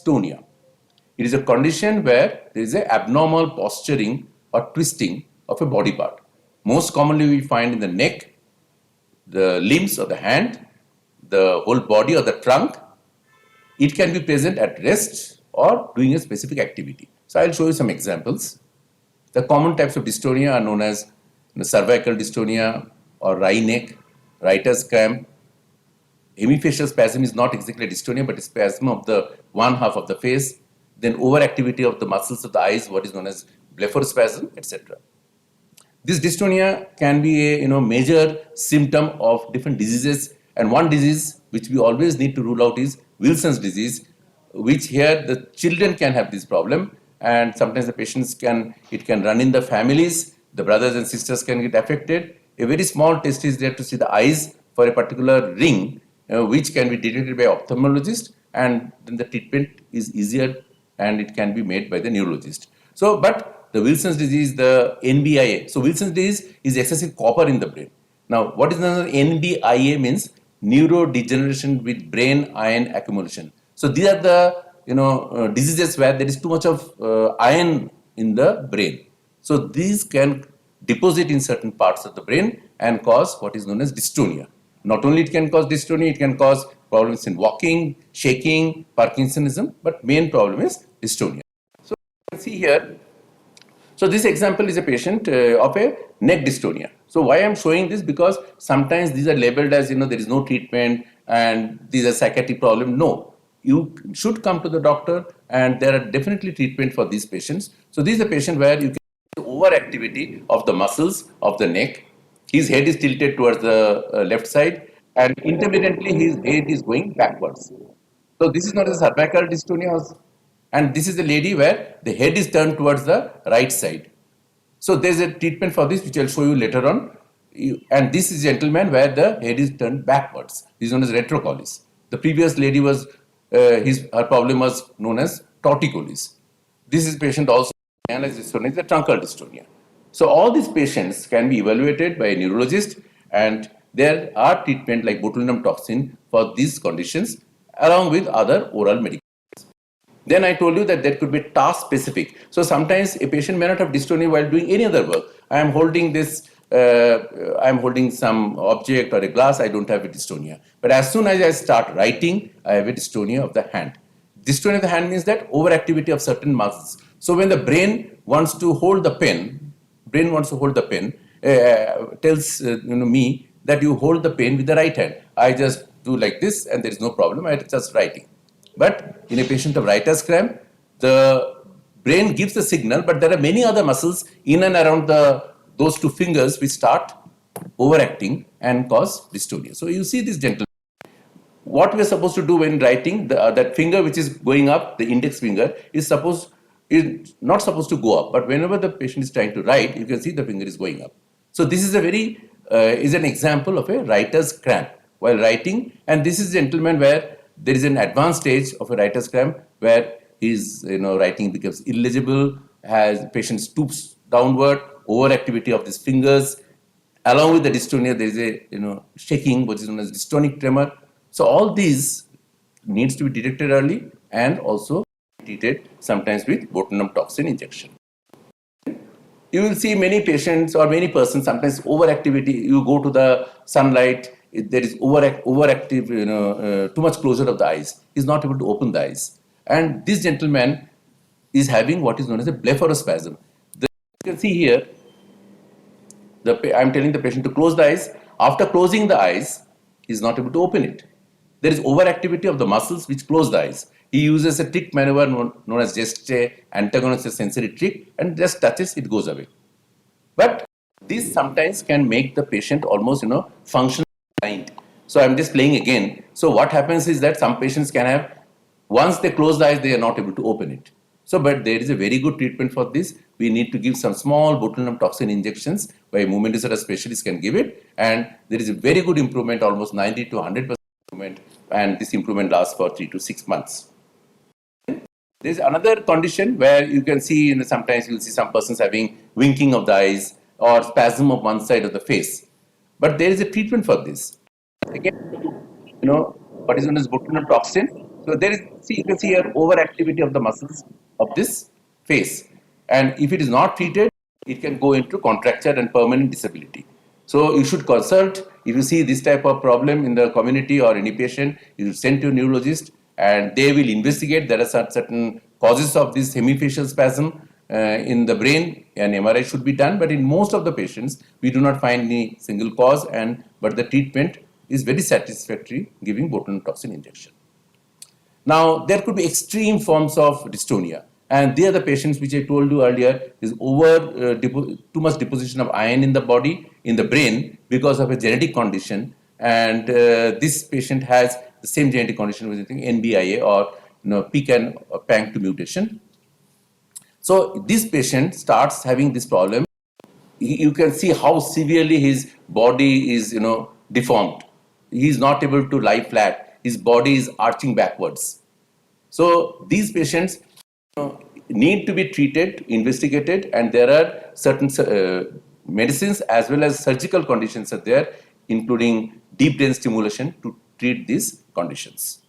dystonia. It is a condition where there is an abnormal posturing or twisting of a body part. Most commonly we find in the neck, the limbs or the hand, the whole body or the trunk. It can be present at rest or doing a specific activity. So I'll show you some examples. The common types of dystonia are known as cervical dystonia or wry neck, writer's cramp. Hemifacial spasm is not exactly dystonia, but a spasm of the one half of the face. Then overactivity of the muscles of the eyes, what is known as blepharospasm, etc. This dystonia can be a major symptom of different diseases, and one disease which we always need to rule out is Wilson's disease, which here the children can have this problem, and sometimes the patients can run in the families. The brothers and sisters can get affected. A very small test is there to see the eyes for a particular ring, which can be detected by ophthalmologist, and then the treatment is easier and it can be made by the neurologist. So, but the Wilson's disease, the NBIA. So, Wilson's disease is excessive copper in the brain. Now, what is known as NBIA means neurodegeneration with brain iron accumulation. So, these are the diseases where there is too much of iron in the brain. So, these can deposit in certain parts of the brain and cause what is known as dystonia. Not only it can cause dystonia, it can cause problems in walking, shaking, Parkinsonism, but main problem is dystonia. So you can see here, so this example is a patient of a neck dystonia. So why I am showing this, because sometimes these are labeled as there is no treatment and these are psychiatric problem. No, you should come to the doctor and there are definitely treatment for these patients. So this is a patient where you can see overactivity of the muscles of the neck. His head is tilted towards the left side and intermittently his head is going backwards. So this is not a cervical dystonia, and this is the lady where the head is turned towards the right side. So there's a treatment for this which I'll show you later on. And this is gentleman where the head is turned backwards. This is known as retrocolis. The previous lady was, her problem was known as torticollis. This is patient also analyzed dystonia, is the truncal dystonia. So all these patients can be evaluated by a neurologist, and there are treatment like botulinum toxin for these conditions along with other oral medications. Then I told you that there could be task specific. So sometimes a patient may not have dystonia while doing any other work. I am holding this, I am holding some object or a glass, I don't have a dystonia. But as soon as I start writing, I have a dystonia of the hand. Dystonia of the hand means that overactivity of certain muscles. So when the brain wants to hold the pen, tells me that you hold the pen with the right hand. I just do like this and there is no problem, I just writing. But in a patient of writer's cramp, the brain gives the signal, but there are many other muscles in and around those two fingers which start overacting and cause dystonia. So you see this gentleman. What we are supposed to do when writing, that finger which is going up, the index finger, is not supposed to go up. But whenever the patient is trying to write, you can see the finger is going up. So this is an example of a writer's cramp while writing. And this is a gentleman where there is an advanced stage of a writer's cramp where his writing becomes illegible, patient stoops downward, overactivity of these fingers. Along with the dystonia, there is a shaking, which is known as dystonic tremor. So all these needs to be detected early and also treated sometimes with botulinum toxin injection. You will see many patients or many persons, sometimes overactivity, you go to the sunlight, there is overactive, too much closure of the eyes. He is not able to open the eyes. And this gentleman is having what is known as a blepharospasm. You can see here, I am telling the patient to close the eyes. After closing the eyes, he is not able to open it. There is overactivity of the muscles which close the eyes. He uses a trick maneuver known as geste, antagonist sensory trick, and just touches, it goes away. But this sometimes can make the patient almost, functional blind. So I'm just playing again. So what happens is that some patients can have, once they close the eyes, they are not able to open it. So, but there is a very good treatment for this. We need to give some small botulinum toxin injections by a movement disorder specialist can give it. And there is a very good improvement, almost 90 to 100% improvement. And this improvement lasts for 3 to 6 months. There is another condition where you can see, sometimes you will see some persons having winking of the eyes or spasm of one side of the face. But there is a treatment for this. Again, what is known as botulinum toxin. So there is, see, you can see here overactivity of the muscles of this face. And if it is not treated, it can go into contracture and permanent disability. So you should consult if you see this type of problem in the community or any patient, you should send to a neurologist and they will investigate. There are certain causes of this hemifacial spasm in the brain, and MRI should be done. But in most of the patients, we do not find any single cause, but the treatment is very satisfactory, giving botulinum toxin injection. Now, there could be extreme forms of dystonia, and they are the patients which I told you earlier is too much deposition of iron in the body, in the brain, because of a genetic condition, and this patient has the same genetic condition with NBIA or PCAN or PANK2 mutation. So this patient starts having this problem. You can see how severely his body is deformed. He is not able to lie flat. His body is arching backwards. So these patients need to be treated, investigated, and there are certain medicines as well as surgical conditions are there, including deep brain stimulation to treat these conditions.